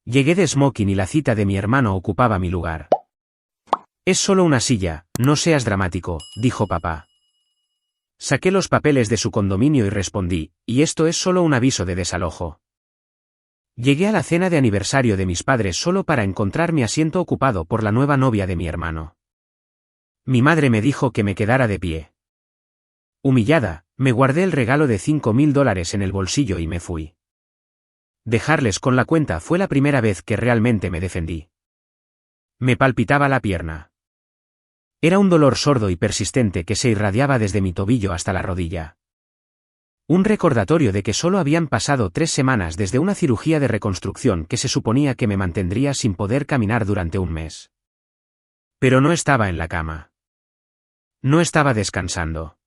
Llegué de smoking y la cita de mi hermano ocupaba mi lugar. Es solo una silla, no seas dramático, dijo papá. Saqué los papeles de su condominio y respondí, y esto es solo un aviso de desalojo. Llegué a la cena de aniversario de mis padres solo para encontrar mi asiento ocupado por la nueva novia de mi hermano. Mi madre me dijo que me quedara de pie. Humillada, me guardé el regalo de $5.000 en el bolsillo y me fui. Dejarles con la cuenta fue la primera vez que realmente me defendí. Me palpitaba la pierna. Era un dolor sordo y persistente que se irradiaba desde mi tobillo hasta la rodilla. Un recordatorio de que solo habían pasado 3 semanas desde una cirugía de reconstrucción que se suponía que me mantendría sin poder caminar durante un mes. Pero no estaba en la cama. No estaba descansando.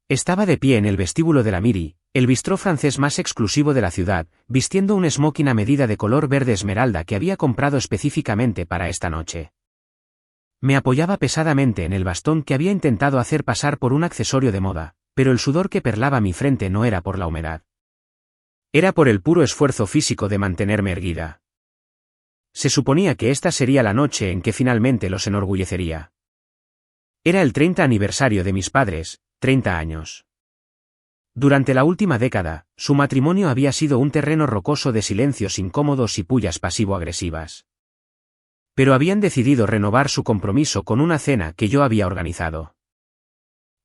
Estaba de pie en el vestíbulo de la Miri, el bistró francés más exclusivo de la ciudad, vistiendo un smoking a medida de color verde esmeralda que había comprado específicamente para esta noche. Me apoyaba pesadamente en el bastón que había intentado hacer pasar por un accesorio de moda, pero el sudor que perlaba mi frente no era por la humedad. Era por el puro esfuerzo físico de mantenerme erguida. Se suponía que esta sería la noche en que finalmente los enorgullecería. Era el 30 aniversario de mis padres, 30 años. Durante la última década, su matrimonio había sido un terreno rocoso de silencios incómodos y pullas pasivo-agresivas. Pero habían decidido renovar su compromiso con una cena que yo había organizado.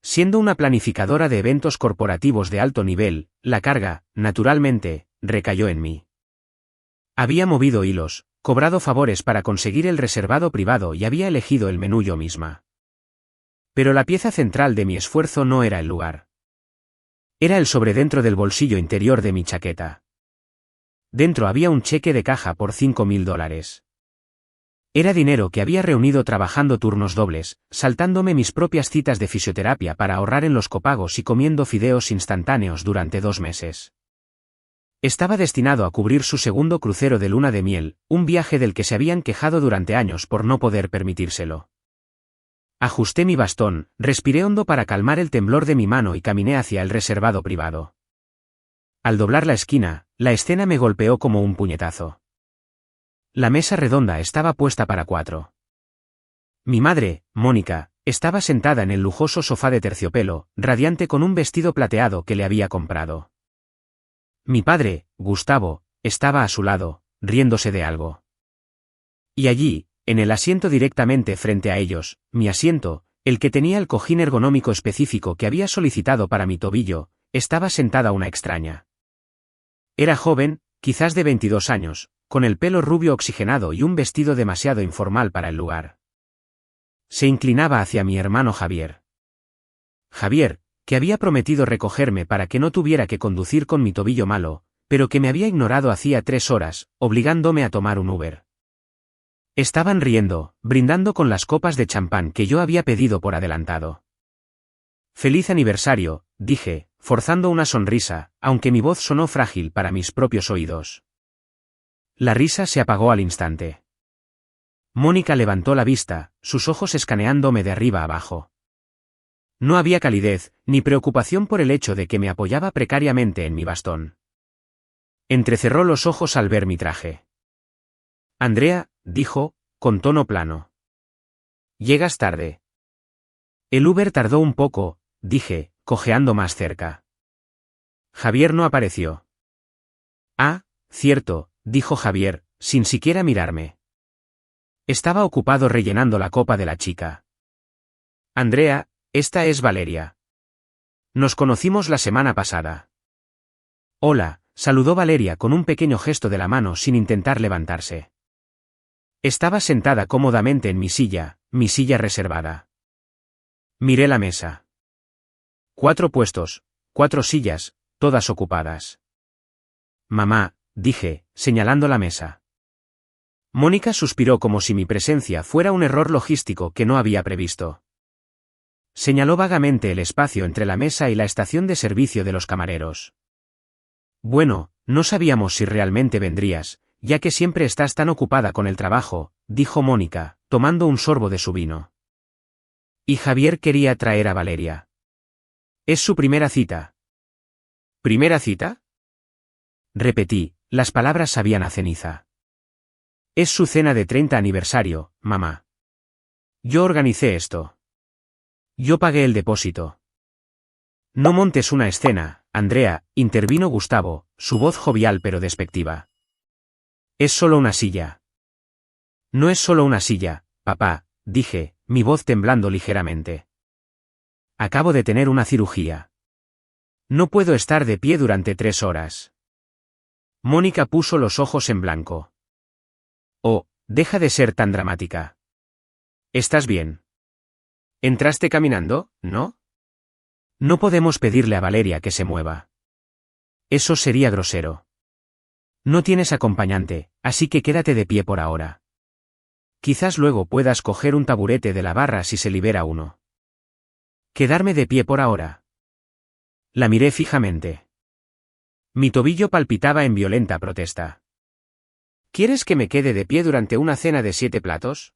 Siendo una planificadora de eventos corporativos de alto nivel, la carga, naturalmente, recayó en mí. Había movido hilos, cobrado favores para conseguir el reservado privado y había elegido el menú yo misma. Pero la pieza central de mi esfuerzo no era el lugar. Era el sobre dentro del bolsillo interior de mi chaqueta. Dentro había un cheque de caja por $5.000. Era dinero que había reunido trabajando turnos dobles, saltándome mis propias citas de fisioterapia para ahorrar en los copagos y comiendo fideos instantáneos durante 2 meses. Estaba destinado a cubrir su segundo crucero de luna de miel, un viaje del que se habían quejado durante años por no poder permitírselo. Ajusté mi bastón, respiré hondo para calmar el temblor de mi mano y caminé hacia el reservado privado. Al doblar la esquina, la escena me golpeó como un puñetazo. La mesa redonda estaba puesta para 4. Mi madre, Mónica, estaba sentada en el lujoso sofá de terciopelo, radiante con un vestido plateado que le había comprado. Mi padre, Gustavo, estaba a su lado, riéndose de algo. Y allí, en el asiento directamente frente a ellos, mi asiento, el que tenía el cojín ergonómico específico que había solicitado para mi tobillo, estaba sentada una extraña. Era joven, quizás de 22 años, con el pelo rubio oxigenado y un vestido demasiado informal para el lugar. Se inclinaba hacia mi hermano Javier. Javier, que había prometido recogerme para que no tuviera que conducir con mi tobillo malo, pero que me había ignorado hacía 3 horas, obligándome a tomar un Uber. Estaban riendo, brindando con las copas de champán que yo había pedido por adelantado. «Feliz aniversario», dije, forzando una sonrisa, aunque mi voz sonó frágil para mis propios oídos. La risa se apagó al instante. Mónica levantó la vista, sus ojos escaneándome de arriba abajo. No había calidez, ni preocupación por el hecho de que me apoyaba precariamente en mi bastón. Entrecerró los ojos al ver mi traje. «Andrea», dijo, con tono plano. «Llegas tarde». «El Uber tardó un poco», dije, cojeando más cerca. Javier no apareció. «Ah, cierto», dijo Javier, sin siquiera mirarme. Estaba ocupado rellenando la copa de la chica. «Andrea, esta es Valeria. Nos conocimos la semana pasada». «Hola», saludó Valeria con un pequeño gesto de la mano sin intentar levantarse. Estaba sentada cómodamente en mi silla reservada. Miré la mesa. 4 puestos, 4 sillas, todas ocupadas. «Mamá», dije, señalando la mesa. Mónica suspiró como si mi presencia fuera un error logístico que no había previsto. Señaló vagamente el espacio entre la mesa y la estación de servicio de los camareros. «Bueno, no sabíamos si realmente vendrías, ya que siempre estás tan ocupada con el trabajo», dijo Mónica, tomando un sorbo de su vino. Y Javier quería traer a Valeria. «Es su primera cita». «¿Primera cita?», repetí, las palabras sabían a ceniza. Es su cena de 30 aniversario, mamá. Yo organicé esto. Yo pagué el depósito. No montes una escena, Andrea, intervino Gustavo, su voz jovial pero despectiva. Es solo una silla. No es solo una silla, papá, dije, mi voz temblando ligeramente. Acabo de tener una cirugía. No puedo estar de pie durante 3 horas. Mónica puso los ojos en blanco. Oh, deja de ser tan dramática. ¿Estás bien? ¿Entraste caminando, no? No podemos pedirle a Valeria que se mueva. Eso sería grosero. No tienes acompañante, así que quédate de pie por ahora. Quizás luego puedas coger un taburete de la barra si se libera uno. ¿Quedarme de pie por ahora? La miré fijamente. Mi tobillo palpitaba en violenta protesta. ¿Quieres que me quede de pie durante una cena de 7 platos?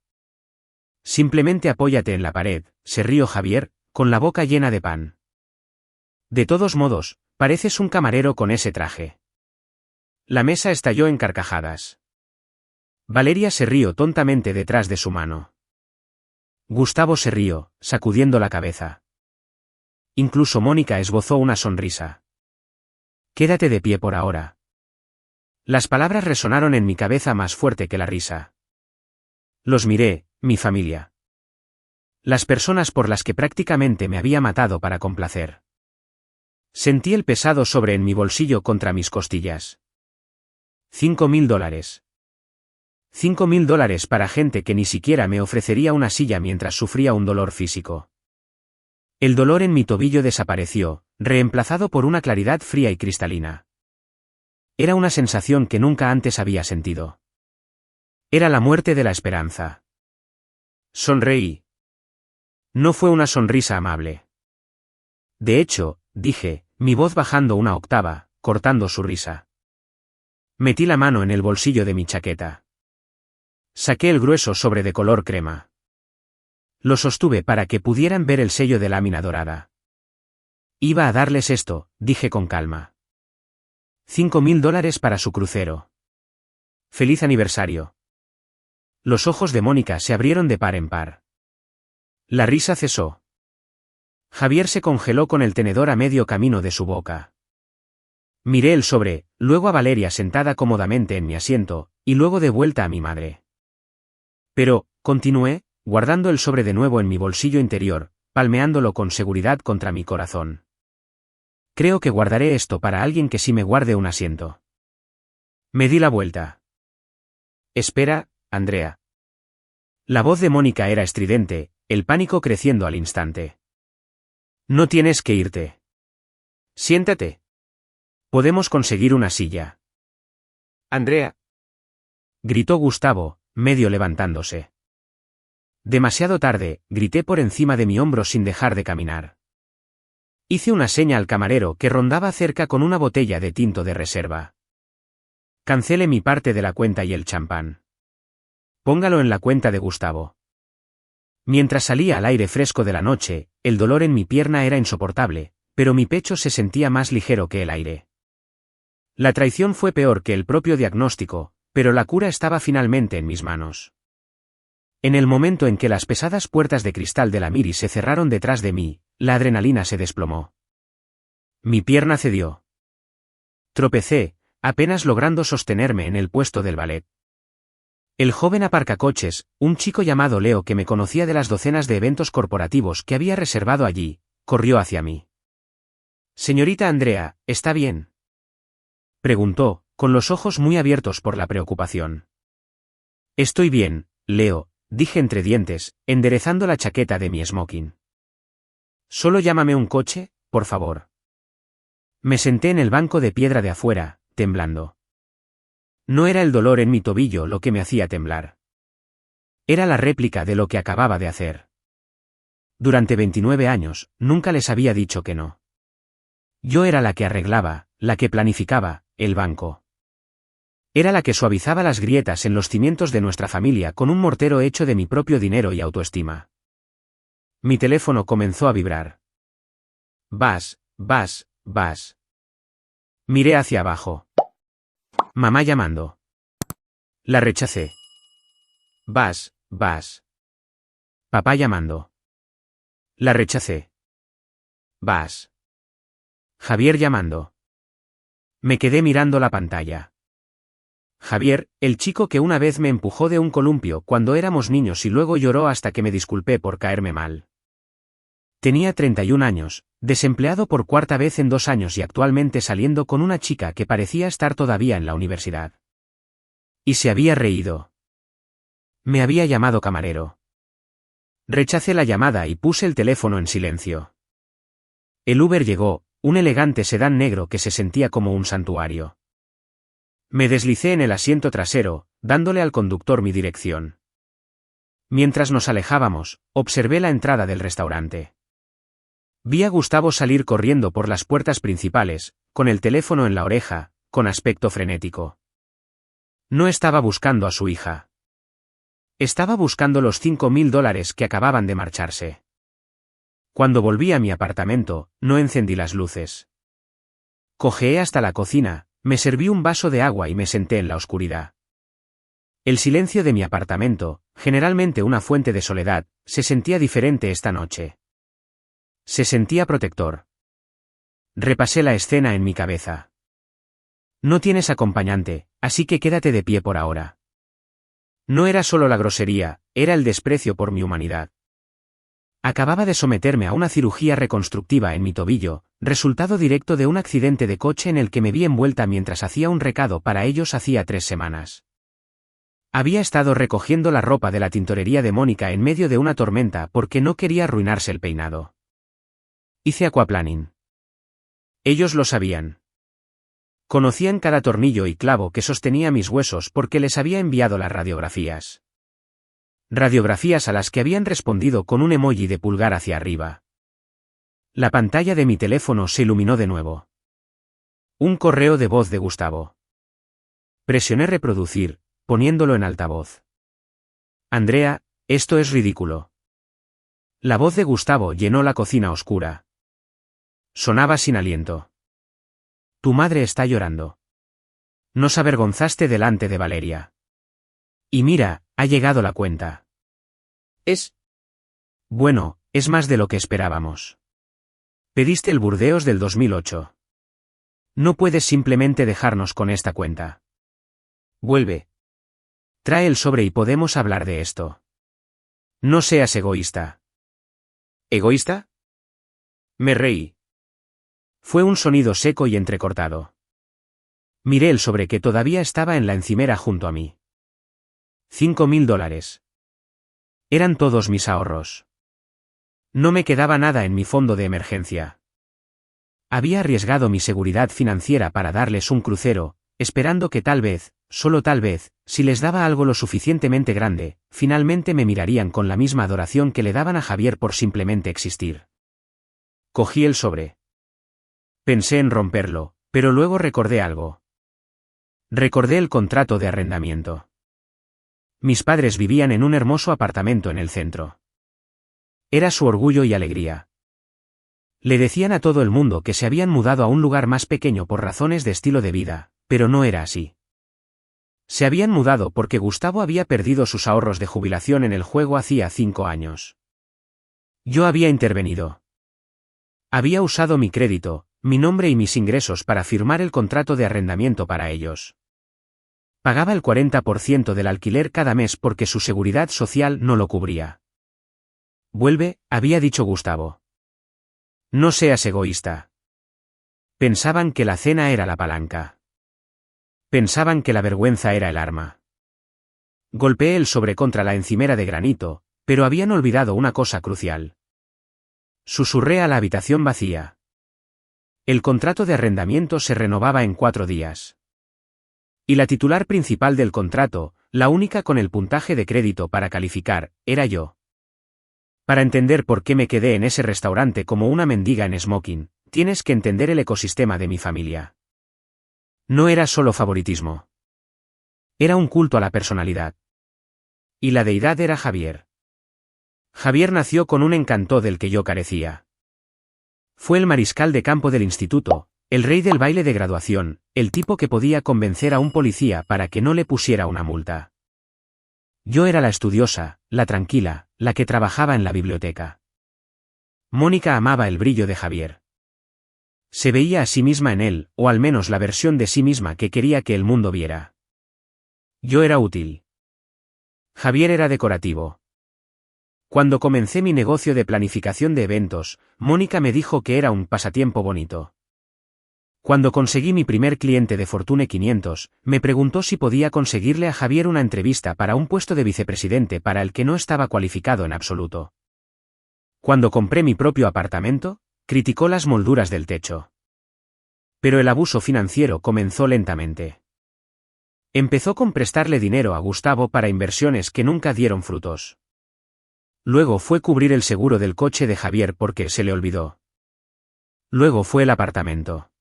Simplemente apóyate en la pared, se rió Javier, con la boca llena de pan. De todos modos, pareces un camarero con ese traje. La mesa estalló en carcajadas. Valeria se rió tontamente detrás de su mano. Gustavo se rió, sacudiendo la cabeza. Incluso Mónica esbozó una sonrisa. Quédate de pie por ahora. Las palabras resonaron en mi cabeza más fuerte que la risa. Los miré, mi familia. Las personas por las que prácticamente me había matado para complacer. Sentí el pesado sobre en mi bolsillo contra mis costillas. $5.000. $5.000 para gente que ni siquiera me ofrecería una silla mientras sufría un dolor físico. El dolor en mi tobillo desapareció, reemplazado por una claridad fría y cristalina. Era una sensación que nunca antes había sentido. Era la muerte de la esperanza. Sonreí. No fue una sonrisa amable. De hecho, dije, mi voz bajando una octava, cortando su risa. Metí la mano en el bolsillo de mi chaqueta. Saqué el grueso sobre de color crema. Lo sostuve para que pudieran ver el sello de lámina dorada. Iba a darles esto, dije con calma. $5.000 para su crucero. ¡Feliz aniversario! Los ojos de Mónica se abrieron de par en par. La risa cesó. Javier se congeló con el tenedor a medio camino de su boca. Miré el sobre, luego a Valeria sentada cómodamente en mi asiento, y luego de vuelta a mi madre. Pero, continué, guardando el sobre de nuevo en mi bolsillo interior, palmeándolo con seguridad contra mi corazón. Creo que guardaré esto para alguien que sí me guarde un asiento. Me di la vuelta. Espera, Andrea. La voz de Mónica era estridente, el pánico creciendo al instante. No tienes que irte. Siéntate. Podemos conseguir una silla. Andrea. Gritó Gustavo, medio levantándose. Demasiado tarde, grité por encima de mi hombro sin dejar de caminar. Hice una seña al camarero que rondaba cerca con una botella de tinto de reserva. Cancele mi parte de la cuenta y el champán. Póngalo en la cuenta de Gustavo. Mientras salía al aire fresco de la noche, el dolor en mi pierna era insoportable, pero mi pecho se sentía más ligero que el aire. La traición fue peor que el propio diagnóstico, pero la cura estaba finalmente en mis manos. En el momento en que las pesadas puertas de cristal de la Miri se cerraron detrás de mí, la adrenalina se desplomó. Mi pierna cedió. Tropecé, apenas logrando sostenerme en el puesto del ballet. El joven aparcacoches, un chico llamado Leo que me conocía de las docenas de eventos corporativos que había reservado allí, corrió hacia mí. «Señorita Andrea, ¿está bien?», preguntó, con los ojos muy abiertos por la preocupación. «Estoy bien, Leo», dije entre dientes, enderezando la chaqueta de mi smoking. «Solo llámame un coche, por favor». Me senté en el banco de piedra de afuera, temblando. No era el dolor en mi tobillo lo que me hacía temblar. Era la réplica de lo que acababa de hacer. Durante 29 años, nunca les había dicho que no. Yo era la que arreglaba, la que planificaba, el banco. Era la que suavizaba las grietas en los cimientos de nuestra familia con un mortero hecho de mi propio dinero y autoestima. Mi teléfono comenzó a vibrar. Vas. Miré hacia abajo. Mamá llamando. La rechacé. Vas. Papá llamando. La rechacé. Vas. Javier llamando. Me quedé mirando la pantalla. Javier, el chico que una vez me empujó de un columpio cuando éramos niños y luego lloró hasta que me disculpé por caerme mal. Tenía 31 años, desempleado por cuarta vez en 2 años y actualmente saliendo con una chica que parecía estar todavía en la universidad. Y se había reído. Me había llamado camarero. Rechacé la llamada y puse el teléfono en silencio. El Uber llegó, un elegante sedán negro que se sentía como un santuario. Me deslicé en el asiento trasero, dándole al conductor mi dirección. Mientras nos alejábamos, observé la entrada del restaurante. Vi a Gustavo salir corriendo por las puertas principales, con el teléfono en la oreja, con aspecto frenético. No estaba buscando a su hija. Estaba buscando los $5.000 que acababan de marcharse. Cuando volví a mi apartamento, no encendí las luces. Cojeé hasta la cocina, me serví un vaso de agua y me senté en la oscuridad. El silencio de mi apartamento, generalmente una fuente de soledad, se sentía diferente esta noche. Se sentía protector. Repasé la escena en mi cabeza. No tienes acompañante, así que quédate de pie por ahora. No era solo la grosería, era el desprecio por mi humanidad. Acababa de someterme a una cirugía reconstructiva en mi tobillo, resultado directo de un accidente de coche en el que me vi envuelta mientras hacía un recado para ellos hacía 3 semanas. Había estado recogiendo la ropa de la tintorería de Mónica en medio de una tormenta porque no quería arruinarse el peinado. Hice aquaplaning. Ellos lo sabían. Conocían cada tornillo y clavo que sostenía mis huesos porque les había enviado las radiografías. Radiografías a las que habían respondido con un emoji de pulgar hacia arriba. La pantalla de mi teléfono se iluminó de nuevo. Un correo de voz de Gustavo. Presioné reproducir, poniéndolo en altavoz. Andrea, esto es ridículo. La voz de Gustavo llenó la cocina oscura. Sonaba sin aliento. Tu madre está llorando. Nos avergonzaste delante de Valeria. Y mira, ha llegado la cuenta. Bueno, es más de lo que esperábamos. Pediste el Burdeos del 2008. No puedes simplemente dejarnos con esta cuenta. Vuelve. Trae el sobre y podemos hablar de esto. No seas egoísta. ¿Egoísta? Me reí. Fue un sonido seco y entrecortado. Miré el sobre que todavía estaba en la encimera junto a mí. $5.000. Eran todos mis ahorros. No me quedaba nada en mi fondo de emergencia. Había arriesgado mi seguridad financiera para darles un crucero, esperando que tal vez, solo tal vez, si les daba algo lo suficientemente grande, finalmente me mirarían con la misma adoración que le daban a Javier por simplemente existir. Cogí el sobre. Pensé en romperlo, pero luego recordé algo. Recordé el contrato de arrendamiento. Mis padres vivían en un hermoso apartamento en el centro. Era su orgullo y alegría. Le decían a todo el mundo que se habían mudado a un lugar más pequeño por razones de estilo de vida, pero no era así. Se habían mudado porque Gustavo había perdido sus ahorros de jubilación en el juego hacía 5 años. Yo había intervenido. Había usado mi crédito, mi nombre y mis ingresos para firmar el contrato de arrendamiento para ellos. Pagaba el 40% del alquiler cada mes porque su seguridad social no lo cubría. Vuelve, había dicho Gustavo. No seas egoísta. Pensaban que la cena era la palanca. Pensaban que la vergüenza era el arma. Golpeé el sobre contra la encimera de granito, pero habían olvidado una cosa crucial. Susurré a la habitación vacía. El contrato de arrendamiento se renovaba en 4 días. Y la titular principal del contrato, la única con el puntaje de crédito para calificar, era yo. Para entender por qué me quedé en ese restaurante como una mendiga en smoking, tienes que entender el ecosistema de mi familia. No era solo favoritismo. Era un culto a la personalidad. Y la deidad era Javier. Javier nació con un encanto del que yo carecía. Fue el mariscal de campo del instituto, el rey del baile de graduación, el tipo que podía convencer a un policía para que no le pusiera una multa. Yo era la estudiosa, la tranquila, la que trabajaba en la biblioteca. Mónica amaba el brillo de Javier. Se veía a sí misma en él, o al menos la versión de sí misma que quería que el mundo viera. Yo era útil. Javier era decorativo. Cuando comencé mi negocio de planificación de eventos, Mónica me dijo que era un pasatiempo bonito. Cuando conseguí mi primer cliente de Fortune 500, me preguntó si podía conseguirle a Javier una entrevista para un puesto de vicepresidente para el que no estaba cualificado en absoluto. Cuando compré mi propio apartamento, criticó las molduras del techo. Pero el abuso financiero comenzó lentamente. Empezó con prestarle dinero a Gustavo para inversiones que nunca dieron frutos. Luego fue cubrir el seguro del coche de Javier porque se le olvidó. Luego fue el apartamento.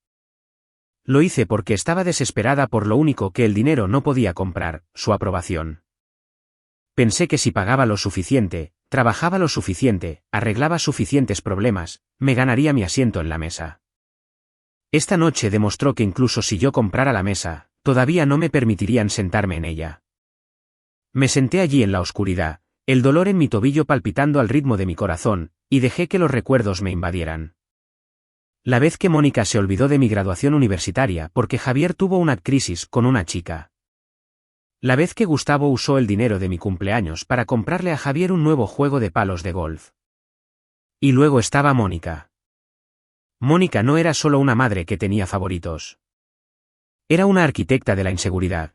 Lo hice porque estaba desesperada por lo único que el dinero no podía comprar, su aprobación. Pensé que si pagaba lo suficiente, trabajaba lo suficiente, arreglaba suficientes problemas, me ganaría mi asiento en la mesa. Esta noche demostró que incluso si yo comprara la mesa, todavía no me permitirían sentarme en ella. Me senté allí en la oscuridad, el dolor en mi tobillo palpitando al ritmo de mi corazón, y dejé que los recuerdos me invadieran. La vez que Mónica se olvidó de mi graduación universitaria porque Javier tuvo una crisis con una chica. La vez que Gustavo usó el dinero de mi cumpleaños para comprarle a Javier un nuevo juego de palos de golf. Y luego estaba Mónica. Mónica no era solo una madre que tenía favoritos. Era una arquitecta de la inseguridad.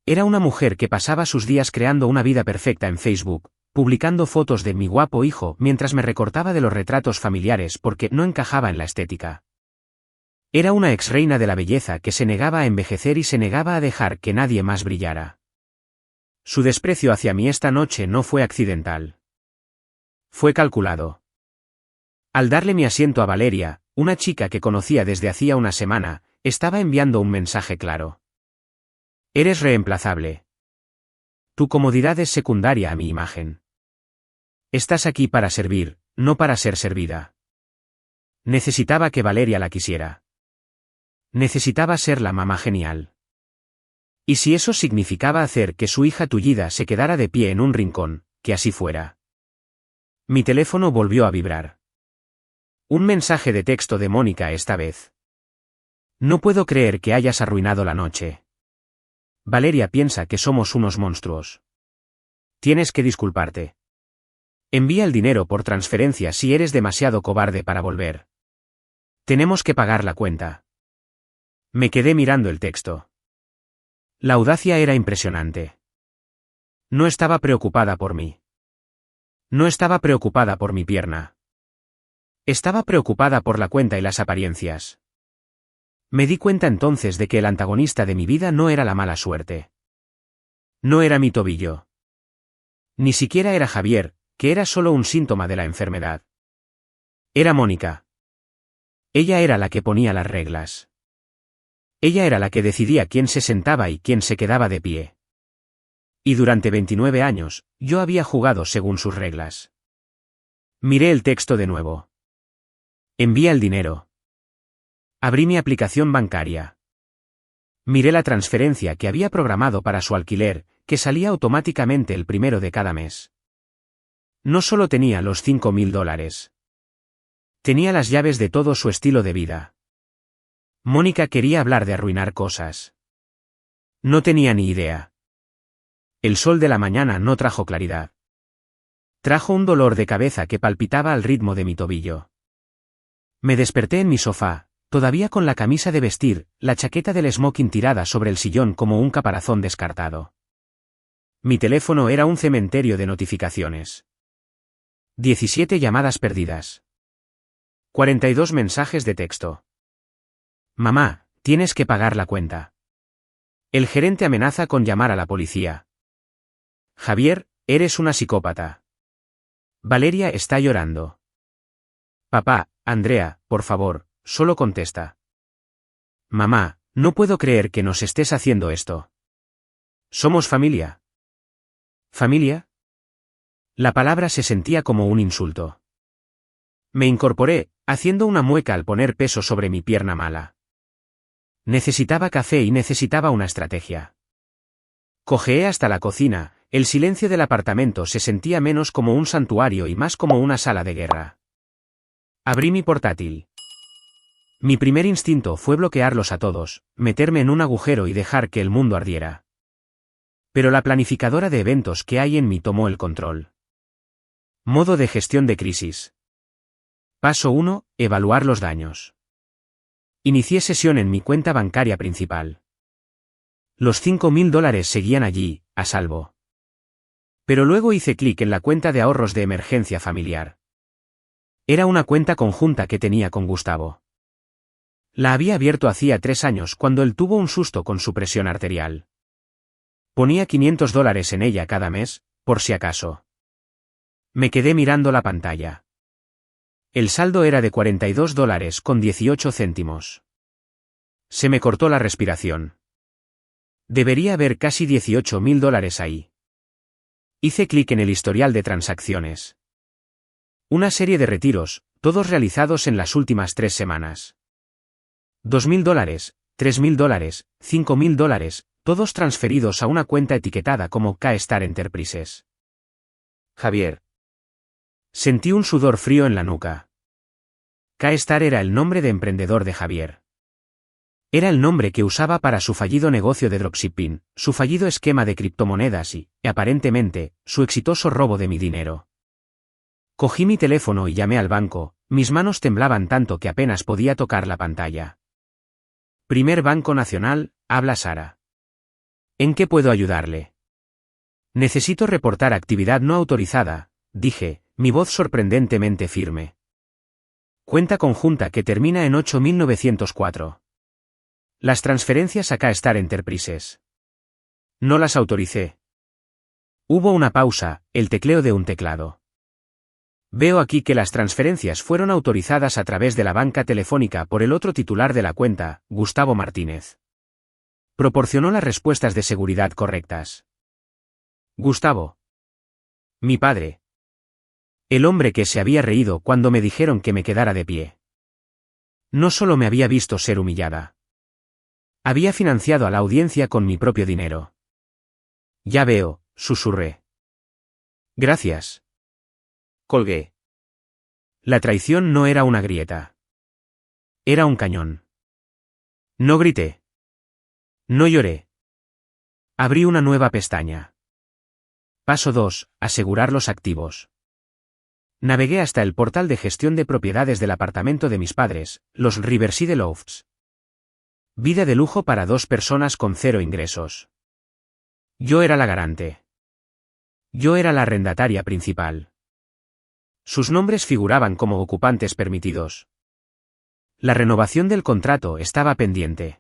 Era una mujer que pasaba sus días creando una vida perfecta en Facebook, publicando fotos de mi guapo hijo mientras me recortaba de los retratos familiares porque no encajaba en la estética. Era una ex reina de la belleza que se negaba a envejecer y se negaba a dejar que nadie más brillara. Su desprecio hacia mí esta noche no fue accidental. Fue calculado. Al darle mi asiento a Valeria, una chica que conocía desde hacía una semana, estaba enviando un mensaje claro. Eres reemplazable. Tu comodidad es secundaria a mi imagen. Estás aquí para servir, no para ser servida. Necesitaba que Valeria la quisiera. Necesitaba ser la mamá genial. Y si eso significaba hacer que su hija tullida se quedara de pie en un rincón, que así fuera. Mi teléfono volvió a vibrar. Un mensaje de texto de Mónica esta vez. No puedo creer que hayas arruinado la noche. Valeria piensa que somos unos monstruos. Tienes que disculparte. Envía el dinero por transferencia si eres demasiado cobarde para volver. Tenemos que pagar la cuenta. Me quedé mirando el texto. La audacia era impresionante. No estaba preocupada por mí. No estaba preocupada por mi pierna. Estaba preocupada por la cuenta y las apariencias. Me di cuenta entonces de que el antagonista de mi vida no era la mala suerte. No era mi tobillo. Ni siquiera era Javier, que era solo un síntoma de la enfermedad. Era Mónica. Ella era la que ponía las reglas. Ella era la que decidía quién se sentaba y quién se quedaba de pie. Y durante 29 años, yo había jugado según sus reglas. Miré el texto de nuevo. Envía el dinero. Abrí mi aplicación bancaria. Miré la transferencia que había programado para su alquiler, que salía automáticamente el primero de cada mes. No solo tenía los $5.000. Tenía las llaves de todo su estilo de vida. Mónica quería hablar de arruinar cosas. No tenía ni idea. El sol de la mañana no trajo claridad. Trajo un dolor de cabeza que palpitaba al ritmo de mi tobillo. Me desperté en mi sofá, todavía con la camisa de vestir, la chaqueta del smoking tirada sobre el sillón como un caparazón descartado. Mi teléfono era un cementerio de notificaciones. 17 llamadas perdidas. 42 mensajes de texto. Mamá, tienes que pagar la cuenta. El gerente amenaza con llamar a la policía. Javier, eres una psicópata. Valeria está llorando. Papá, Andrea, por favor, solo contesta. Mamá, no puedo creer que nos estés haciendo esto. Somos familia. ¿Familia? La palabra se sentía como un insulto. Me incorporé, haciendo una mueca al poner peso sobre mi pierna mala. Necesitaba café y necesitaba una estrategia. Cojeé hasta la cocina, El silencio del apartamento se sentía menos como un santuario y más como una sala de guerra. Abrí mi portátil. Mi primer instinto fue bloquearlos a todos, meterme en un agujero y dejar que el mundo ardiera. Pero la planificadora de eventos que hay en mí tomó el control. Modo de gestión de crisis. Paso 1. Evaluar los daños. Inicié sesión en mi cuenta bancaria principal. Los $5.000 seguían allí, a salvo. Pero luego hice clic en la cuenta de ahorros de emergencia familiar. Era una cuenta conjunta que tenía con Gustavo. La había abierto hacía 3 años cuando él tuvo un susto con su presión arterial. Ponía $500 en ella cada mes, por si acaso. Me quedé mirando la pantalla. El saldo era de $42,18. Se me cortó la respiración. Debería haber casi $18.000 ahí. Hice clic en el historial de transacciones. Una serie de retiros, todos realizados en las últimas 3 semanas. $2.000, $3.000, $5.000, todos transferidos a una cuenta etiquetada como K-Star Enterprises. Javier. Sentí un sudor frío en la nuca. K-Star era el nombre de emprendedor de Javier. Era el nombre que usaba para su fallido negocio de dropshipping, su fallido esquema de criptomonedas y, aparentemente, su exitoso robo de mi dinero. Cogí mi teléfono y llamé al banco, mis manos temblaban tanto que apenas podía tocar la pantalla. Primer Banco Nacional, habla Sara. ¿En qué puedo ayudarle? Necesito reportar actividad no autorizada, dije, mi voz sorprendentemente firme. Cuenta conjunta que termina en 8.904. Las transferencias a K-Star Enterprises. No las autoricé. Hubo una pausa, el tecleo de un teclado. Veo aquí que las transferencias fueron autorizadas a través de la banca telefónica por el otro titular de la cuenta, Gustavo Martínez. Proporcionó las respuestas de seguridad correctas. Gustavo. Mi padre. El hombre que se había reído cuando me dijeron que me quedara de pie. No solo me había visto ser humillada. Había financiado a la audiencia con mi propio dinero. Ya veo, susurré. Gracias. Colgué. La traición no era una grieta. Era un cañón. No grité. No lloré. Abrí una nueva pestaña. Paso 2. Asegurar los activos. Navegué hasta el portal de gestión de propiedades del apartamento de mis padres, los Riverside Lofts. Vida de lujo para 2 personas con 0 ingresos. Yo era la garante. Yo era la arrendataria principal. Sus nombres figuraban como ocupantes permitidos. La renovación del contrato estaba pendiente.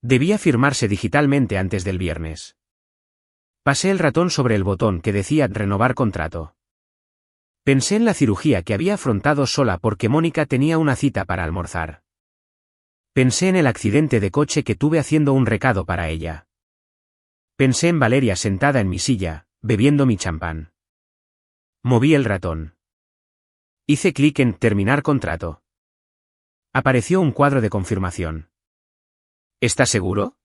Debía firmarse digitalmente antes del viernes. Pasé el ratón sobre el botón que decía renovar contrato. Pensé en la cirugía que había afrontado sola porque Mónica tenía una cita para almorzar. Pensé en el accidente de coche que tuve haciendo un recado para ella. Pensé en Valeria sentada en mi silla, bebiendo mi champán. Moví el ratón. Hice clic en terminar contrato. Apareció un cuadro de confirmación. ¿Estás seguro?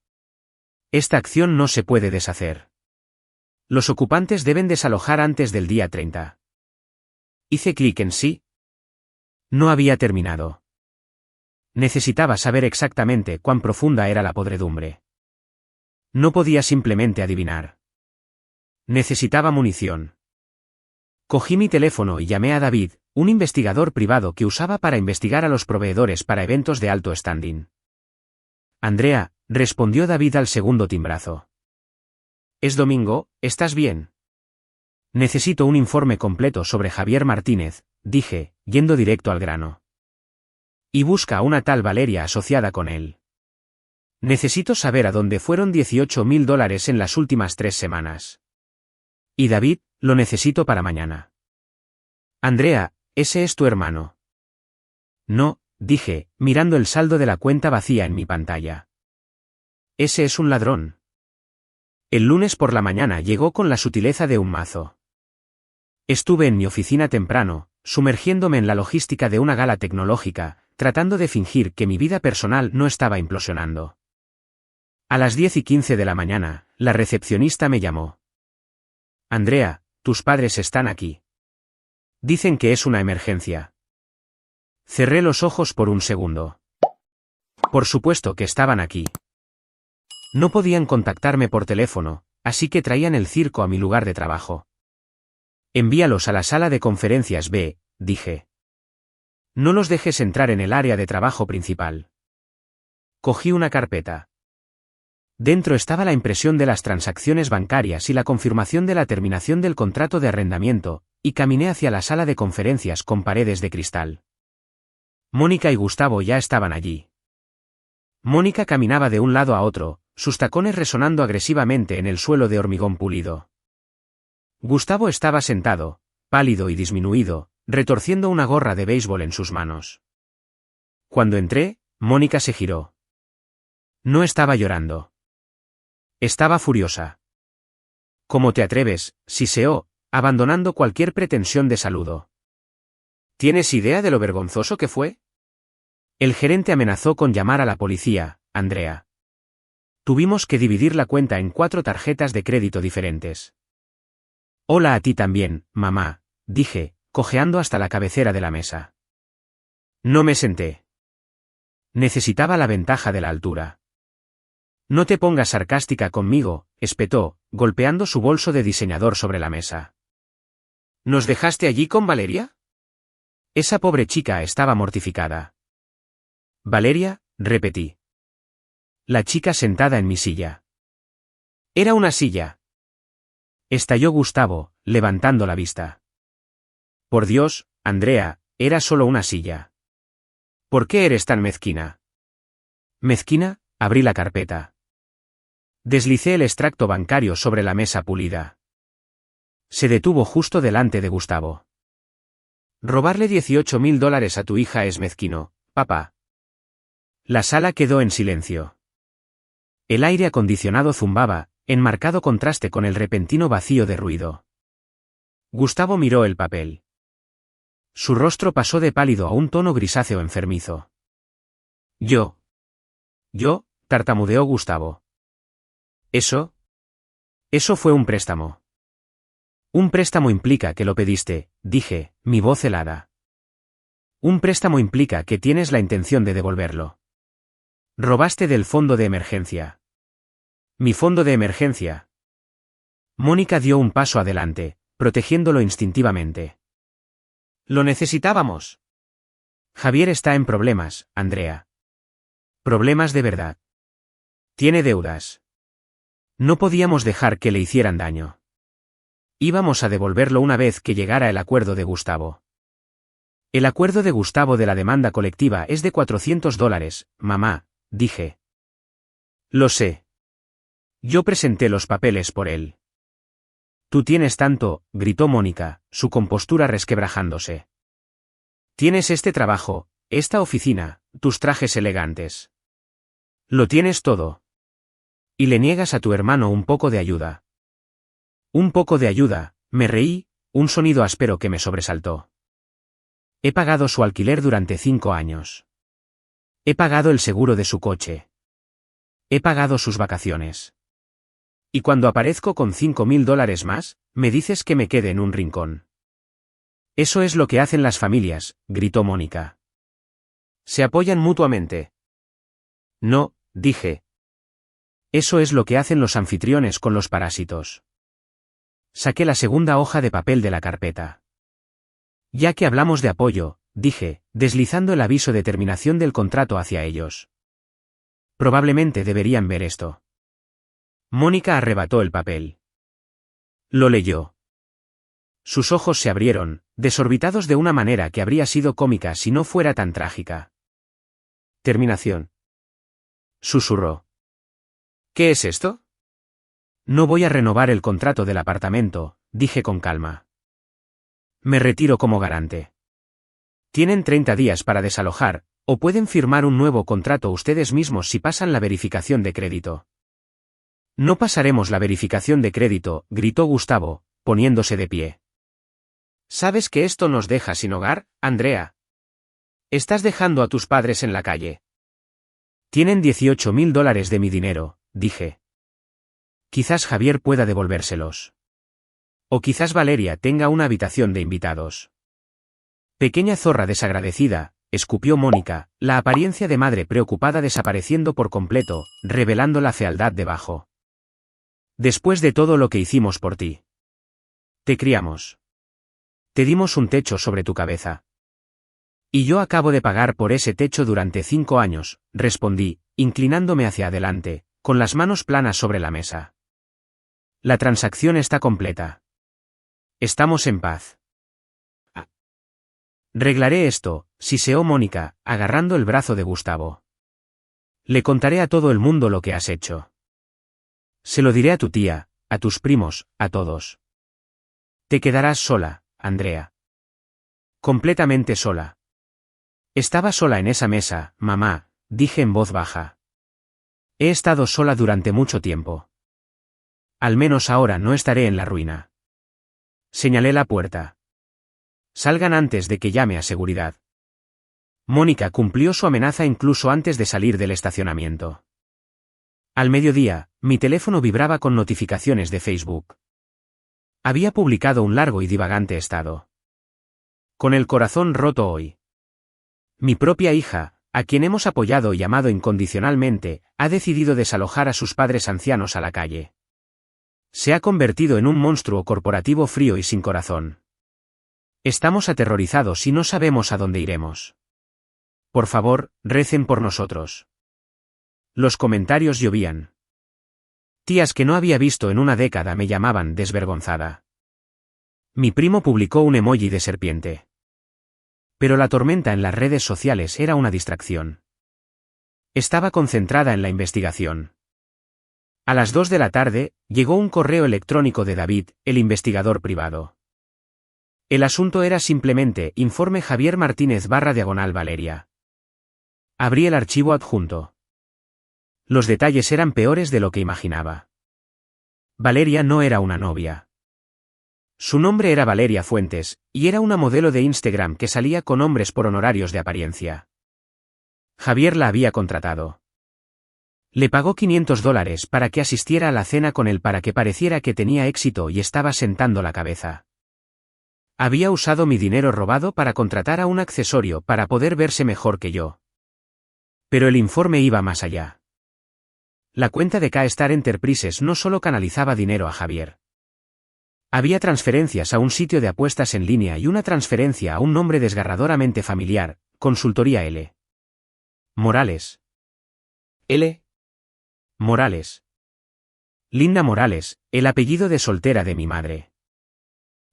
Esta acción no se puede deshacer. Los ocupantes deben desalojar antes del día 30. Hice clic en sí. No había terminado. Necesitaba saber exactamente cuán profunda era la podredumbre. No podía simplemente adivinar. Necesitaba munición. Cogí mi teléfono y llamé a David, un investigador privado que usaba para investigar a los proveedores para eventos de alto standing. Andrea, respondió David al segundo timbrazo. Es domingo, ¿estás bien? Necesito un informe completo sobre Javier Martínez, dije, yendo directo al grano. Y busca a una tal Valeria asociada con él. Necesito saber a dónde fueron $18.000 en las últimas 3 semanas. Y David, lo necesito para mañana. Andrea, ¿ese es tu hermano? No, dije, mirando el saldo de la cuenta vacía en mi pantalla. Ese es un ladrón. El lunes por la mañana llegó con la sutileza de un mazo. Estuve en mi oficina temprano, sumergiéndome en la logística de una gala tecnológica, tratando de fingir que mi vida personal no estaba implosionando. A las 10:15 de la mañana, la recepcionista me llamó. Andrea, tus padres están aquí. Dicen que es una emergencia. Cerré los ojos por un segundo. Por supuesto que estaban aquí. No podían contactarme por teléfono, así que traían el circo a mi lugar de trabajo. Envíalos a la sala de conferencias B, dije. No los dejes entrar en el área de trabajo principal. Cogí una carpeta. Dentro estaba la impresión de las transacciones bancarias y la confirmación de la terminación del contrato de arrendamiento, y caminé hacia la sala de conferencias con paredes de cristal. Mónica y Gustavo ya estaban allí. Mónica caminaba de un lado a otro, sus tacones resonando agresivamente en el suelo de hormigón pulido. Gustavo estaba sentado, pálido y disminuido, retorciendo una gorra de béisbol en sus manos. Cuando entré, Mónica se giró. No estaba llorando. Estaba furiosa. ¿Cómo te atreves?, siseó, abandonando cualquier pretensión de saludo. ¿Tienes idea de lo vergonzoso que fue? El gerente amenazó con llamar a la policía, Andrea. Tuvimos que dividir la cuenta en 4 tarjetas de crédito diferentes. Hola a ti también, mamá, dije, cojeando hasta la cabecera de la mesa. No me senté. Necesitaba la ventaja de la altura. No te pongas sarcástica conmigo, espetó, golpeando su bolso de diseñador sobre la mesa. ¿Nos dejaste allí con Valeria? Esa pobre chica estaba mortificada. Valeria, repetí. La chica sentada en mi silla. Era una silla. Estalló Gustavo, levantando la vista. Por Dios, Andrea, era solo una silla. ¿Por qué eres tan mezquina? ¿Mezquina? Abrí la carpeta. Deslicé el extracto bancario sobre la mesa pulida. Se detuvo justo delante de Gustavo. Robarle $18.000 a tu hija es mezquino, papá. La sala quedó en silencio. El aire acondicionado zumbaba, en marcado contraste con el repentino vacío de ruido. Gustavo miró el papel. Su rostro pasó de pálido a un tono grisáceo enfermizo. Yo, tartamudeó Gustavo. Eso fue un préstamo. Un préstamo implica que lo pediste, dije, mi voz helada. Un préstamo implica que tienes la intención de devolverlo. Robaste del fondo de emergencia. Mi fondo de emergencia. Mónica dio un paso adelante, protegiéndolo instintivamente. Lo necesitábamos. Javier está en problemas, Andrea. Problemas de verdad. Tiene deudas. No podíamos dejar que le hicieran daño. Íbamos a devolverlo una vez que llegara el acuerdo de Gustavo. El acuerdo de Gustavo de la demanda colectiva es de $400, mamá, dije. Lo sé. Yo presenté los papeles por él. Tú tienes tanto, gritó Mónica, su compostura resquebrajándose. Tienes este trabajo, esta oficina, tus trajes elegantes. Lo tienes todo. Y le niegas a tu hermano un poco de ayuda. Un poco de ayuda, me reí, un sonido áspero que me sobresaltó. He pagado su alquiler durante 5 años. He pagado el seguro de su coche. He pagado sus vacaciones. Y cuando aparezco con $5.000 más, me dices que me quede en un rincón. Eso es lo que hacen las familias, gritó Mónica. Se apoyan mutuamente. No, dije. Eso es lo que hacen los anfitriones con los parásitos. Saqué la segunda hoja de papel de la carpeta. Ya que hablamos de apoyo, dije, deslizando el aviso de terminación del contrato hacia ellos. Probablemente deberían ver esto. Mónica arrebató el papel. Lo leyó. Sus ojos se abrieron, desorbitados de una manera que habría sido cómica si no fuera tan trágica. Terminación. Susurró. ¿Qué es esto? No voy a renovar el contrato del apartamento, dije con calma. Me retiro como garante. Tienen 30 días para desalojar, o pueden firmar un nuevo contrato ustedes mismos si pasan la verificación de crédito. No pasaremos la verificación de crédito, gritó Gustavo, poniéndose de pie. ¿Sabes que esto nos deja sin hogar, Andrea? Estás dejando a tus padres en la calle. Tienen $18.000 de mi dinero, dije. Quizás Javier pueda devolvérselos. O quizás Valeria tenga una habitación de invitados. Pequeña zorra desagradecida, escupió Mónica, la apariencia de madre preocupada desapareciendo por completo, revelando la fealdad debajo. Después de todo lo que hicimos por ti. Te criamos. Te dimos un techo sobre tu cabeza. Y yo acabo de pagar por ese techo durante 5 años, respondí, inclinándome hacia adelante, con las manos planas sobre la mesa. La transacción está completa. Estamos en paz. Reglaré esto, siseó Mónica, agarrando el brazo de Gustavo. Le contaré a todo el mundo lo que has hecho. Se lo diré a tu tía, a tus primos, a todos. Te quedarás sola, Andrea. Completamente sola. Estaba sola en esa mesa, mamá, dije en voz baja. He estado sola durante mucho tiempo. Al menos ahora no estaré en la ruina. Señalé la puerta. Salgan antes de que llame a seguridad. Mónica cumplió su amenaza incluso antes de salir del estacionamiento. Al mediodía, mi teléfono vibraba con notificaciones de Facebook. Había publicado un largo y divagante estado. Con el corazón roto hoy. Mi propia hija, a quien hemos apoyado y amado incondicionalmente, ha decidido desalojar a sus padres ancianos a la calle. Se ha convertido en un monstruo corporativo frío y sin corazón. Estamos aterrorizados y no sabemos a dónde iremos. Por favor, recen por nosotros. Los comentarios llovían. Tías que no había visto en una década me llamaban desvergonzada. Mi primo publicó un emoji de serpiente. Pero la tormenta en las redes sociales era una distracción. Estaba concentrada en la investigación. A las 2 de la tarde, llegó un correo electrónico de David, el investigador privado. El asunto era simplemente informe Javier Martínez /Valeria. Abrí el archivo adjunto. Los detalles eran peores de lo que imaginaba. Valeria no era una novia. Su nombre era Valeria Fuentes, y era una modelo de Instagram que salía con hombres por honorarios de apariencia. Javier la había contratado. Le pagó $500 para que asistiera a la cena con él para que pareciera que tenía éxito y estaba sentando la cabeza. Había usado mi dinero robado para contratar a un accesorio para poder verse mejor que yo. Pero el informe iba más allá. La cuenta de K-Star Enterprises no solo canalizaba dinero a Javier. Había transferencias a un sitio de apuestas en línea y una transferencia a un nombre desgarradoramente familiar, Consultoría L. Morales. L. Morales. Linda Morales, el apellido de soltera de mi madre.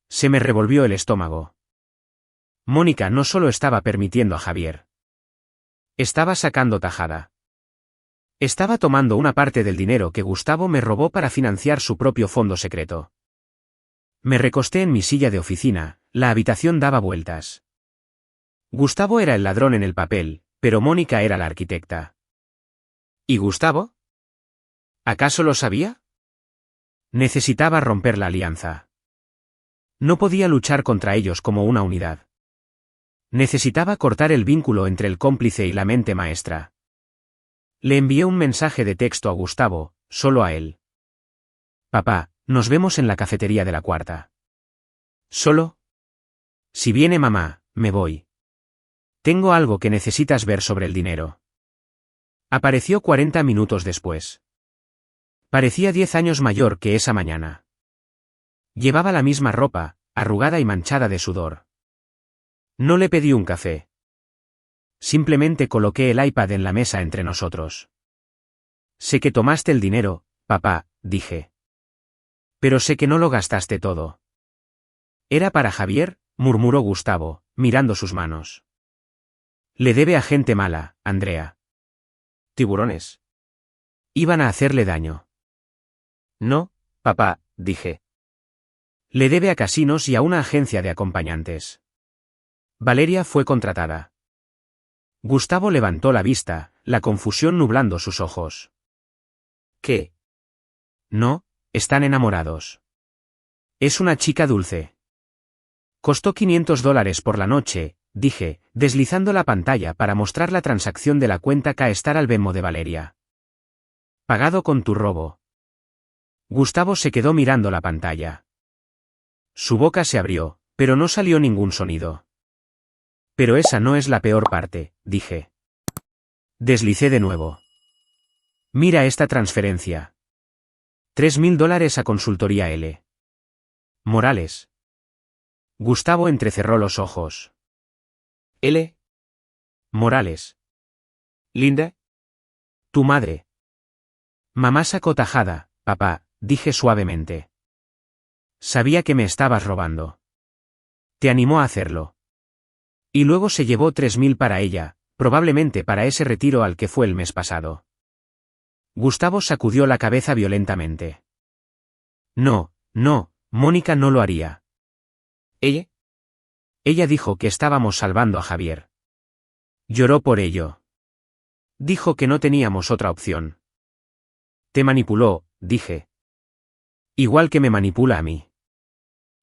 Se me revolvió el estómago. Mónica no solo estaba permitiendo a Javier. Estaba sacando tajada. Estaba tomando una parte del dinero que Gustavo me robó para financiar su propio fondo secreto. Me recosté en mi silla de oficina, la habitación daba vueltas. Gustavo era el ladrón en el papel, pero Mónica era la arquitecta. ¿Y Gustavo? ¿Acaso lo sabía? Necesitaba romper la alianza. No podía luchar contra ellos como una unidad. Necesitaba cortar el vínculo entre el cómplice y la mente maestra. Le envié un mensaje de texto a Gustavo, solo a él. Papá, nos vemos en la cafetería de la cuarta. ¿Solo? Si viene mamá, me voy. Tengo algo que necesitas ver sobre el dinero. Apareció 40 minutos después. Parecía 10 años mayor que esa mañana. Llevaba la misma ropa, arrugada y manchada de sudor. No le pedí un café. Simplemente coloqué el iPad en la mesa entre nosotros. Sé que tomaste el dinero, papá, dije. Pero sé que no lo gastaste todo. Era para Javier, murmuró Gustavo, mirando sus manos. Le debe a gente mala, Andrea. Tiburones. Iban a hacerle daño. No, papá, dije. Le debe a casinos y a una agencia de acompañantes. Valeria fue contratada. Gustavo levantó la vista, la confusión nublando sus ojos. ¿Qué? No, están enamorados. Es una chica dulce. Costó $500 por la noche, dije, deslizando la pantalla para mostrar la transacción de la cuenta K-Star al Venmo de Valeria. Pagado con tu robo. Gustavo se quedó mirando la pantalla. Su boca se abrió, pero no salió ningún sonido. Pero esa no es la peor parte, dije. Deslicé de nuevo. Mira esta transferencia. $3.000 a consultoría L. Morales. Gustavo entrecerró los ojos. L. Morales. Linda. Tu madre. Mamá sacó tajada, papá, dije suavemente. Sabía que me estabas robando. Te animó a hacerlo. Y luego se llevó 3.000 para ella, probablemente para ese retiro al que fue el mes pasado. Gustavo sacudió la cabeza violentamente. No, no, Mónica no lo haría. ¿Ella? Ella dijo que estábamos salvando a Javier. Lloró por ello. Dijo que no teníamos otra opción. Te manipuló, dije. Igual que me manipula a mí.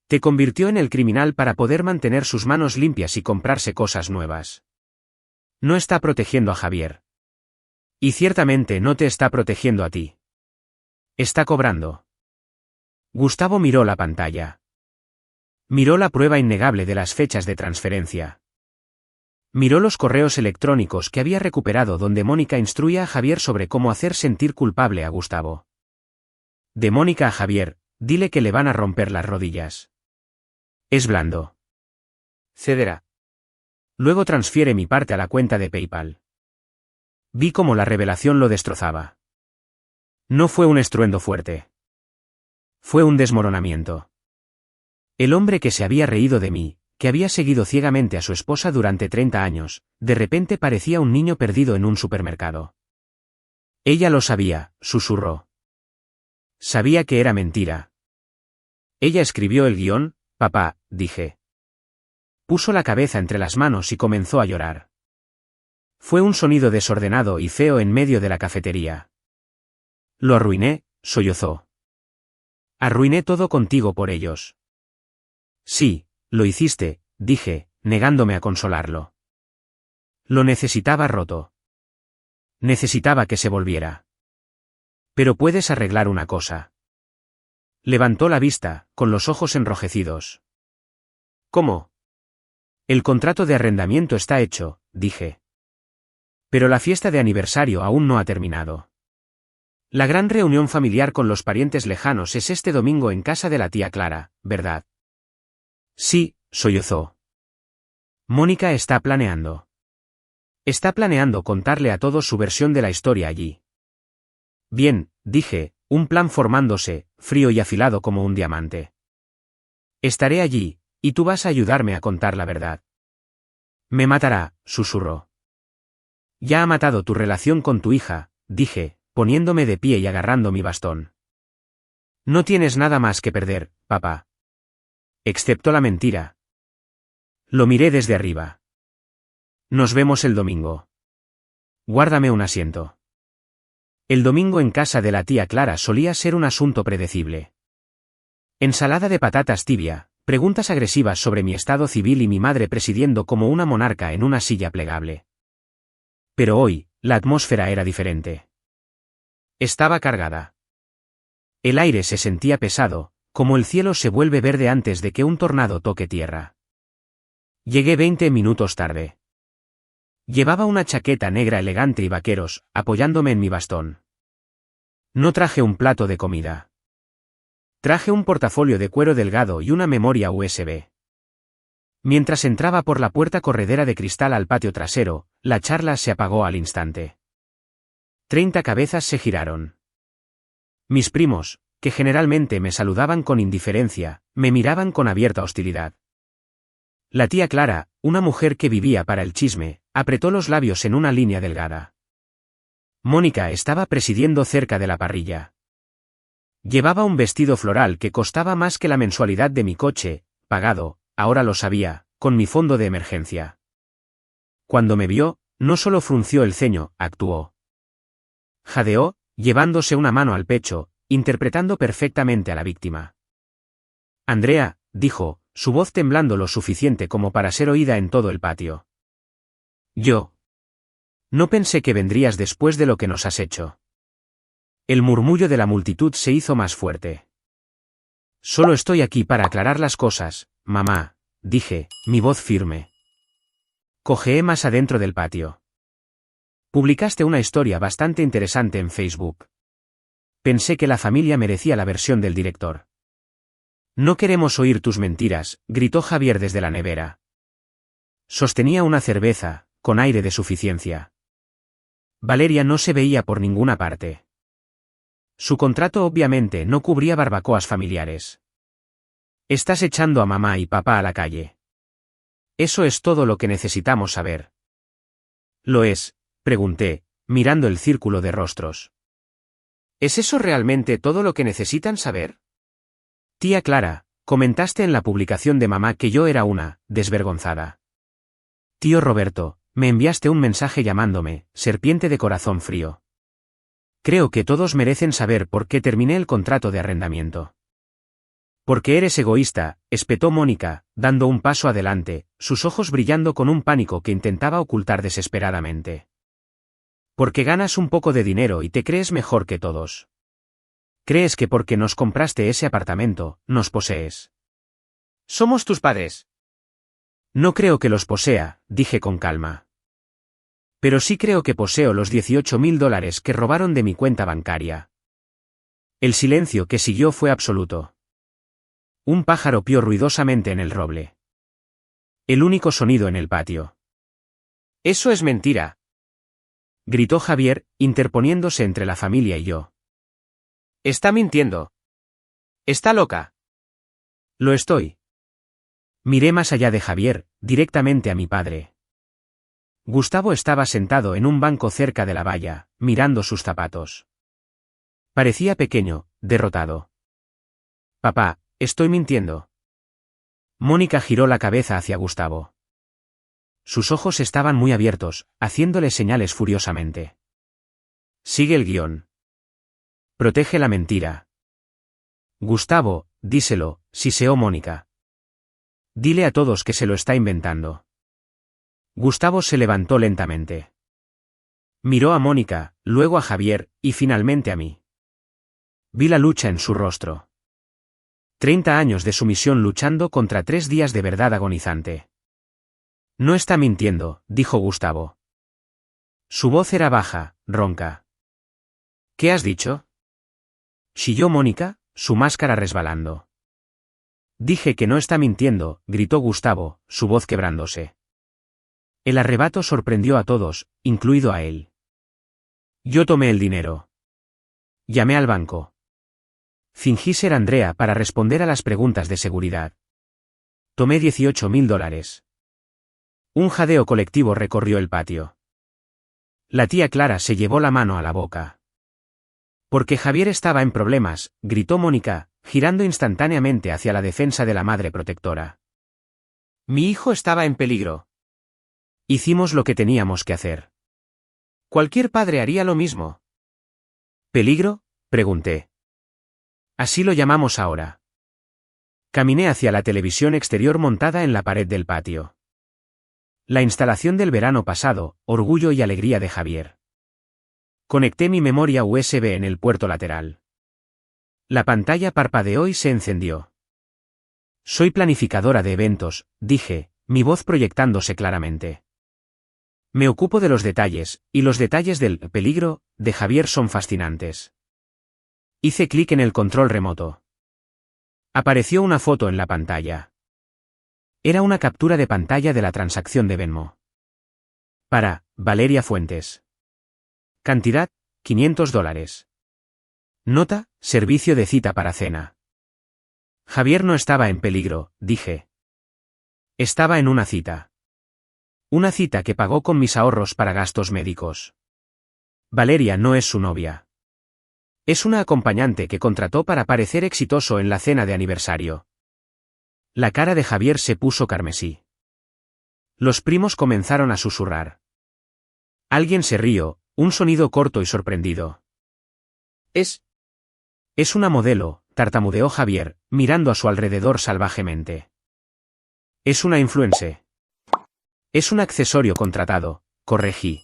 Te convirtió en el criminal para poder mantener sus manos limpias y comprarse cosas nuevas. No está protegiendo a Javier. Y ciertamente no te está protegiendo a ti. Está cobrando. Gustavo miró la pantalla. Miró la prueba innegable de las fechas de transferencia. Miró los correos electrónicos que había recuperado donde Mónica instruía a Javier sobre cómo hacer sentir culpable a Gustavo. De Mónica a Javier, dile que le van a romper las rodillas. Es blando. Cederá. Luego transfiere mi parte a la cuenta de PayPal. Vi cómo la revelación lo destrozaba. No fue un estruendo fuerte. Fue un desmoronamiento. El hombre que se había reído de mí, que había seguido ciegamente a su esposa durante 30 años, de repente parecía un niño perdido en un supermercado. Ella lo sabía, susurró. Sabía que era mentira. Ella escribió el guión, papá, dije. Puso la cabeza entre las manos y comenzó a llorar. Fue un sonido desordenado y feo en medio de la cafetería. Lo arruiné, sollozó. Arruiné todo contigo por ellos. Sí, lo hiciste, dije, negándome a consolarlo. Lo necesitaba roto. Necesitaba que se volviera. Pero puedes arreglar una cosa. Levantó la vista, con los ojos enrojecidos. ¿Cómo? El contrato de arrendamiento está hecho, dije. Pero la fiesta de aniversario aún no ha terminado. La gran reunión familiar con los parientes lejanos es este domingo en casa de la tía Clara, ¿verdad? Sí, sollozó. Mónica está planeando. Está planeando contarle a todos su versión de la historia allí. Bien, dije, un plan formándose, frío y afilado como un diamante. Estaré allí, y tú vas a ayudarme a contar la verdad. Me matará, susurró. Ya ha matado tu relación con tu hija, dije, poniéndome de pie y agarrando mi bastón. No tienes nada más que perder, papá. Excepto la mentira. Lo miré desde arriba. Nos vemos el domingo. Guárdame un asiento. El domingo en casa de la tía Clara solía ser un asunto predecible. Ensalada de patatas tibia, preguntas agresivas sobre mi estado civil y mi madre presidiendo como una monarca en una silla plegable. Pero hoy, la atmósfera era diferente. Estaba cargada. El aire se sentía pesado, como el cielo se vuelve verde antes de que un tornado toque tierra. Llegué 20 minutos tarde. Llevaba una chaqueta negra elegante y vaqueros, apoyándome en mi bastón. No traje un plato de comida. Traje un portafolio de cuero delgado y una memoria USB. Mientras entraba por la puerta corredera de cristal al patio trasero, la charla se apagó al instante. 30 cabezas se giraron. Mis primos, que generalmente me saludaban con indiferencia, me miraban con abierta hostilidad. La tía Clara, una mujer que vivía para el chisme, apretó los labios en una línea delgada. Mónica estaba presidiendo cerca de la parrilla. Llevaba un vestido floral que costaba más que la mensualidad de mi coche, pagado, ahora lo sabía, con mi fondo de emergencia. Cuando me vio, no solo frunció el ceño, actuó. Jadeó, llevándose una mano al pecho, interpretando perfectamente a la víctima. Andrea, dijo, su voz temblando lo suficiente como para ser oída en todo el patio. Yo. No pensé que vendrías después de lo que nos has hecho. El murmullo de la multitud se hizo más fuerte. Solo estoy aquí para aclarar las cosas, mamá, dije, mi voz firme. Cojeé más adentro del patio. Publicaste una historia bastante interesante en Facebook. Pensé que la familia merecía la versión del director. No queremos oír tus mentiras, gritó Javier desde la nevera. Sostenía una cerveza, con aire de suficiencia. Valeria no se veía por ninguna parte. Su contrato obviamente no cubría barbacoas familiares. Estás echando a mamá y papá a la calle. Eso es todo lo que necesitamos saber. ¿Lo es? Pregunté, mirando el círculo de rostros. ¿Es eso realmente todo lo que necesitan saber? Tía Clara, comentaste en la publicación de mamá que yo era una desvergonzada. Tío Roberto, me enviaste un mensaje llamándome serpiente de corazón frío. Creo que todos merecen saber por qué terminé el contrato de arrendamiento. Porque eres egoísta, espetó Mónica, dando un paso adelante, sus ojos brillando con un pánico que intentaba ocultar desesperadamente. Porque ganas un poco de dinero y te crees mejor que todos. Crees que porque nos compraste ese apartamento, nos posees. Somos tus padres. No creo que los posea, dije con calma. Pero sí creo que poseo los $18.000 que robaron de mi cuenta bancaria. El silencio que siguió fue absoluto. Un pájaro pió ruidosamente en el roble. El único sonido en el patio. Eso es mentira, gritó Javier, interponiéndose entre la familia y yo. Está mintiendo. Está loca. Lo estoy. Miré más allá de Javier, directamente a mi padre. Gustavo estaba sentado en un banco cerca de la valla, mirando sus zapatos. Parecía pequeño, derrotado. Papá, estoy mintiendo. Mónica giró la cabeza hacia Gustavo. Sus ojos estaban muy abiertos, haciéndole señales furiosamente. Sigue el guión. Protege la mentira. Gustavo, díselo, siseó Mónica. Dile a todos que se lo está inventando. Gustavo se levantó lentamente. Miró a Mónica, luego a Javier, y finalmente a mí. Vi la lucha en su rostro. 30 años de sumisión luchando contra 3 días de verdad agonizante. No está mintiendo, dijo Gustavo. Su voz era baja, ronca. ¿Qué has dicho? Chilló Mónica, su máscara resbalando. Dije que no está mintiendo, gritó Gustavo, su voz quebrándose. El arrebato sorprendió a todos, incluido a él. Yo tomé el dinero. Llamé al banco. Fingí ser Andrea para responder a las preguntas de seguridad. Tomé $18.000. Un jadeo colectivo recorrió el patio. La tía Clara se llevó la mano a la boca. Porque Javier estaba en problemas, gritó Mónica, girando instantáneamente hacia la defensa de la madre protectora. Mi hijo estaba en peligro. Hicimos lo que teníamos que hacer. Cualquier padre haría lo mismo. ¿Peligro? Pregunté. Así lo llamamos ahora. Caminé hacia la televisión exterior montada en la pared del patio. La instalación del verano pasado, orgullo y alegría de Javier. Conecté mi memoria USB en el puerto lateral. La pantalla parpadeó y se encendió. Soy planificadora de eventos, dije, mi voz proyectándose claramente. Me ocupo de los detalles, y los detalles del peligro de Javier son fascinantes. Hice clic en el control remoto. Apareció una foto en la pantalla. Era una captura de pantalla de la transacción de Venmo. Para Valeria Fuentes. Cantidad, $500. Nota, servicio de cita para cena. Javier no estaba en peligro, dije. Estaba en una cita. Una cita que pagó con mis ahorros para gastos médicos. Valeria no es su novia. Es una acompañante que contrató para parecer exitoso en la cena de aniversario. La cara de Javier se puso carmesí. Los primos comenzaron a susurrar. Alguien se rió, un sonido corto y sorprendido. Es una modelo, tartamudeó Javier, mirando a su alrededor salvajemente. Es una influencer. Es un accesorio contratado, corregí.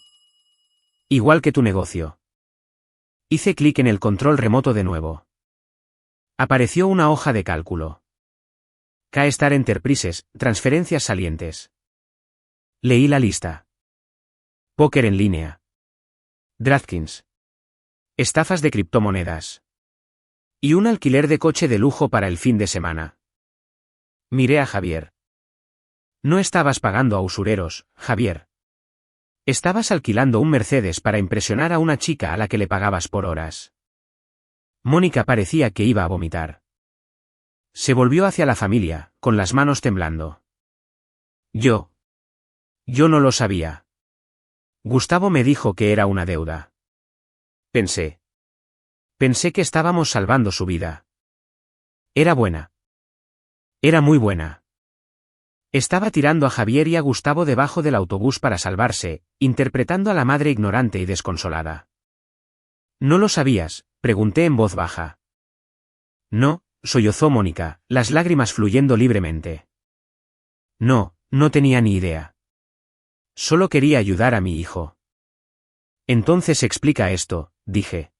Igual que tu negocio. Hice clic en el control remoto de nuevo. Apareció una hoja de cálculo. K-Star Enterprises, transferencias salientes. Leí la lista. Póker en línea. DraftKings. Estafas de criptomonedas. Y un alquiler de coche de lujo para el fin de semana. Miré a Javier. No estabas pagando a usureros, Javier. Estabas alquilando un Mercedes para impresionar a una chica a la que le pagabas por horas. Mónica parecía que iba a vomitar. Se volvió hacia la familia, con las manos temblando. Yo no lo sabía. Gustavo me dijo que era una deuda. Pensé que estábamos salvando su vida. Era buena. Era muy buena. Estaba tirando a Javier y a Gustavo debajo del autobús para salvarse, interpretando a la madre ignorante y desconsolada. ¿No lo sabías?, pregunté en voz baja. No, sollozó Mónica, las lágrimas fluyendo libremente. No tenía ni idea. Solo quería ayudar a mi hijo. Entonces explica esto, dije.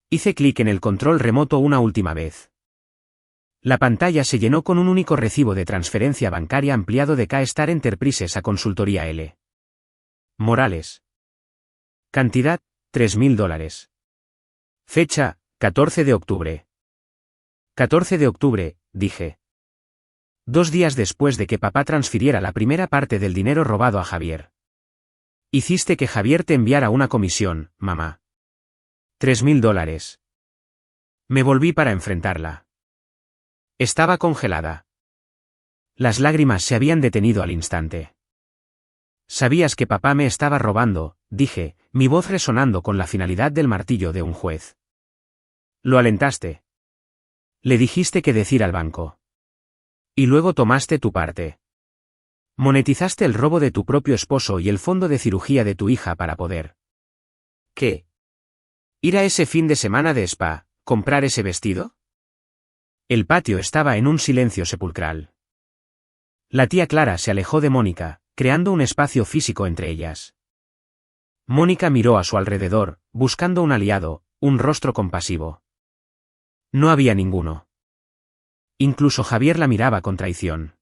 Hice clic en el control remoto una última vez. La pantalla se llenó con un único recibo de transferencia bancaria ampliado de K-Star Enterprises a Consultoría L. Morales. Cantidad, $3.000. Fecha, 14 de octubre. 14 de octubre, dije. 2 días después de que papá transfiriera la primera parte del dinero robado a Javier. Hiciste que Javier te enviara una comisión, mamá. $3.000. Me volví para enfrentarla. Estaba congelada. Las lágrimas se habían detenido al instante. Sabías que papá me estaba robando, dije, mi voz resonando con la finalidad del martillo de un juez. Lo alentaste. Le dijiste que decir al banco. Y luego tomaste tu parte. Monetizaste el robo de tu propio esposo y el fondo de cirugía de tu hija para poder. ¿Qué? ¿Ir a ese fin de semana de spa, comprar ese vestido? El patio estaba en un silencio sepulcral. La tía Clara se alejó de Mónica, creando un espacio físico entre ellas. Mónica miró a su alrededor, buscando un aliado, un rostro compasivo. No había ninguno. Incluso Javier la miraba con traición.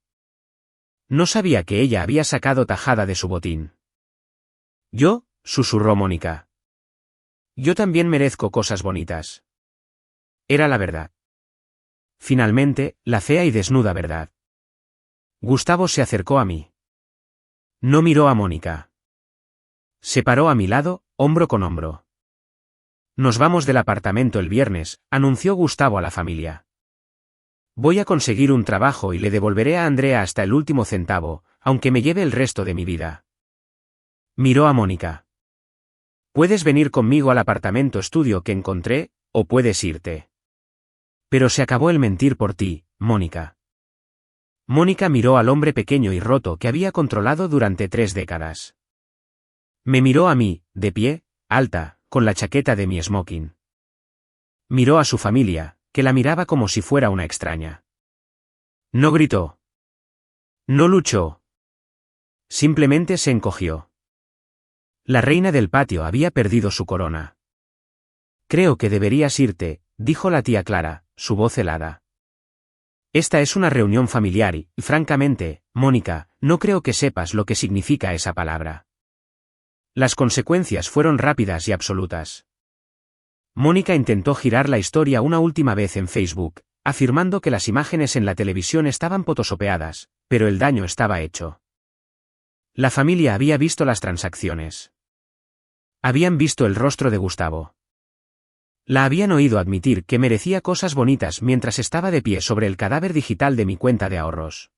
No sabía que ella había sacado tajada de su botín. Yo, susurró Mónica. Yo también merezco cosas bonitas. Era la verdad. Finalmente, la fea y desnuda verdad. Gustavo se acercó a mí. No miró a Mónica. Se paró a mi lado, hombro con hombro. Nos vamos del apartamento el viernes, anunció Gustavo a la familia. Voy a conseguir un trabajo y le devolveré a Andrea hasta el último centavo, aunque me lleve el resto de mi vida. Miró a Mónica. Puedes venir conmigo al apartamento estudio que encontré, o puedes irte. Pero se acabó el mentir por ti, Mónica. Mónica miró al hombre pequeño y roto que había controlado durante 3 décadas. Me miró a mí, de pie, alta, con la chaqueta de mi smoking. Miró a su familia, que la miraba como si fuera una extraña. No gritó. No luchó. Simplemente se encogió. La reina del patio había perdido su corona. Creo que deberías irte, dijo la tía Clara, su voz helada. Esta es una reunión familiar y, francamente, Mónica, no creo que sepas lo que significa esa palabra. Las consecuencias fueron rápidas y absolutas. Mónica intentó girar la historia una última vez en Facebook, afirmando que las imágenes en la televisión estaban photoshopeadas, pero el daño estaba hecho. La familia había visto las transacciones. Habían visto el rostro de Gustavo. La habían oído admitir que merecía cosas bonitas mientras estaba de pie sobre el cadáver digital de mi cuenta de ahorros.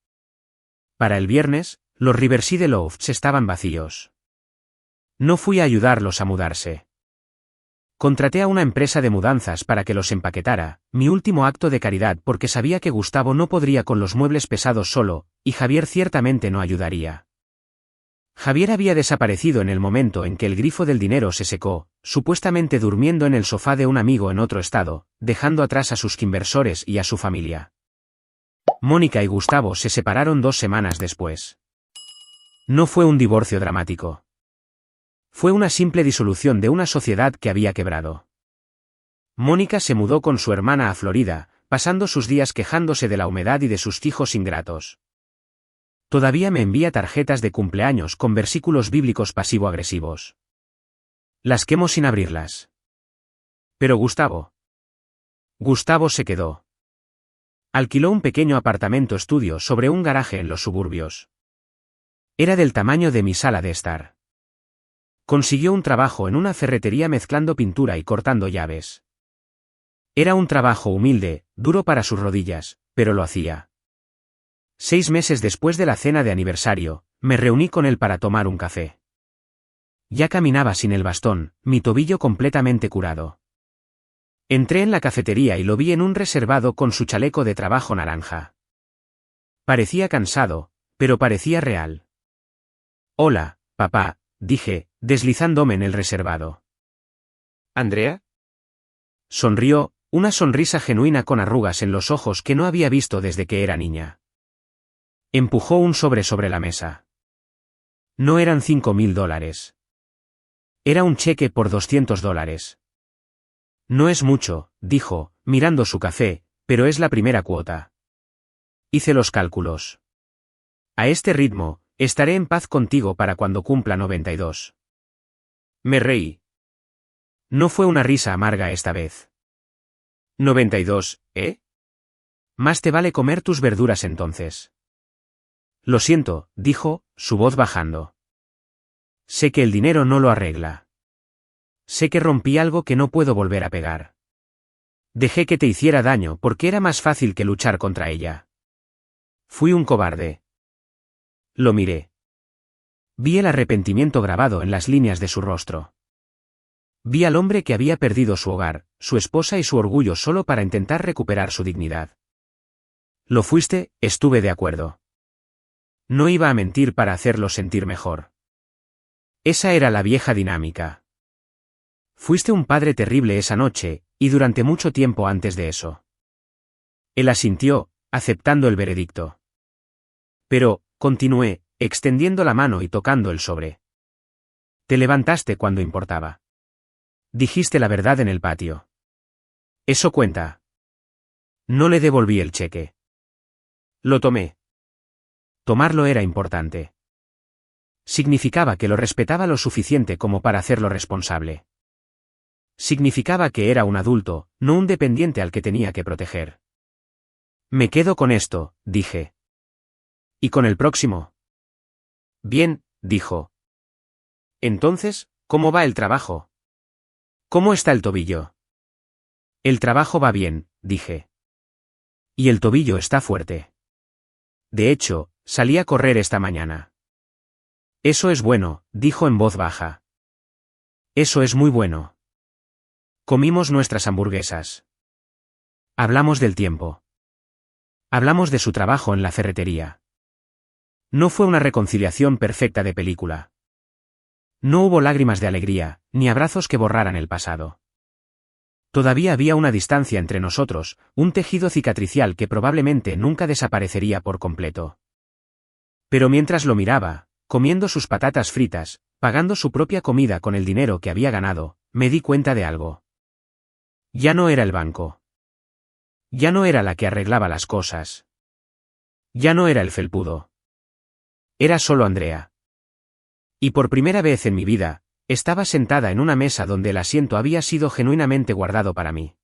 Para el viernes, los Riverside Lofts estaban vacíos. No fui a ayudarlos a mudarse. Contraté a una empresa de mudanzas para que los empaquetara, mi último acto de caridad porque sabía que Gustavo no podría con los muebles pesados solo, y Javier ciertamente no ayudaría. Javier había desaparecido en el momento en que el grifo del dinero se secó, supuestamente durmiendo en el sofá de un amigo en otro estado, dejando atrás a sus inversores y a su familia. Mónica y Gustavo se separaron 2 semanas después. No fue un divorcio dramático. Fue una simple disolución de una sociedad que había quebrado. Mónica se mudó con su hermana a Florida, pasando sus días quejándose de la humedad y de sus hijos ingratos. Todavía me envía tarjetas de cumpleaños con versículos bíblicos pasivo-agresivos. Las quemo sin abrirlas. Pero Gustavo se quedó. Alquiló un pequeño apartamento estudio sobre un garaje en los suburbios. Era del tamaño de mi sala de estar. Consiguió un trabajo en una ferretería mezclando pintura y cortando llaves. Era un trabajo humilde, duro para sus rodillas, pero lo hacía. 6 meses después de la cena de aniversario, me reuní con él para tomar un café. Ya caminaba sin el bastón, mi tobillo completamente curado. Entré en la cafetería y lo vi en un reservado con su chaleco de trabajo naranja. Parecía cansado, pero parecía real. «Hola, papá», dije, deslizándome en el reservado. ¿Andrea? Sonrió, una sonrisa genuina con arrugas en los ojos que no había visto desde que era niña. Empujó un sobre la mesa. No eran $5.000. Era un cheque por $200. No es mucho, dijo, mirando su café, pero es la primera cuota. Hice los cálculos. A este ritmo, estaré en paz contigo para cuando cumpla 92. Me reí. No fue una risa amarga esta vez. 92, ¿eh? Más te vale comer tus verduras entonces. Lo siento, dijo, su voz bajando. Sé que el dinero no lo arregla. Sé que rompí algo que no puedo volver a pegar. Dejé que te hiciera daño porque era más fácil que luchar contra ella. Fui un cobarde. Lo miré. Vi el arrepentimiento grabado en las líneas de su rostro. Vi al hombre que había perdido su hogar, su esposa y su orgullo solo para intentar recuperar su dignidad. Lo fuiste, estuve de acuerdo. No iba a mentir para hacerlo sentir mejor. Esa era la vieja dinámica. Fuiste un padre terrible esa noche, y durante mucho tiempo antes de eso. Él asintió, aceptando el veredicto. Pero, continué, extendiendo la mano y tocando el sobre. Te levantaste cuando importaba. Dijiste la verdad en el patio. Eso cuenta. No le devolví el cheque. Lo tomé. Tomarlo era importante. Significaba que lo respetaba lo suficiente como para hacerlo responsable. Significaba que era un adulto, no un dependiente al que tenía que proteger. Me quedo con esto, dije. ¿Y con el próximo? Bien, dijo. Entonces, ¿cómo va el trabajo? ¿Cómo está el tobillo? El trabajo va bien, dije. Y el tobillo está fuerte. De hecho, salí a correr esta mañana. Eso es bueno, dijo en voz baja. Eso es muy bueno. Comimos nuestras hamburguesas. Hablamos del tiempo. Hablamos de su trabajo en la ferretería. No fue una reconciliación perfecta de película. No hubo lágrimas de alegría, ni abrazos que borraran el pasado. Todavía había una distancia entre nosotros, un tejido cicatricial que probablemente nunca desaparecería por completo. Pero mientras lo miraba, comiendo sus patatas fritas, pagando su propia comida con el dinero que había ganado, me di cuenta de algo. Ya no era el banco. Ya no era la que arreglaba las cosas. Ya no era el felpudo. Era solo Andrea. Y por primera vez en mi vida, estaba sentada en una mesa donde el asiento había sido genuinamente guardado para mí.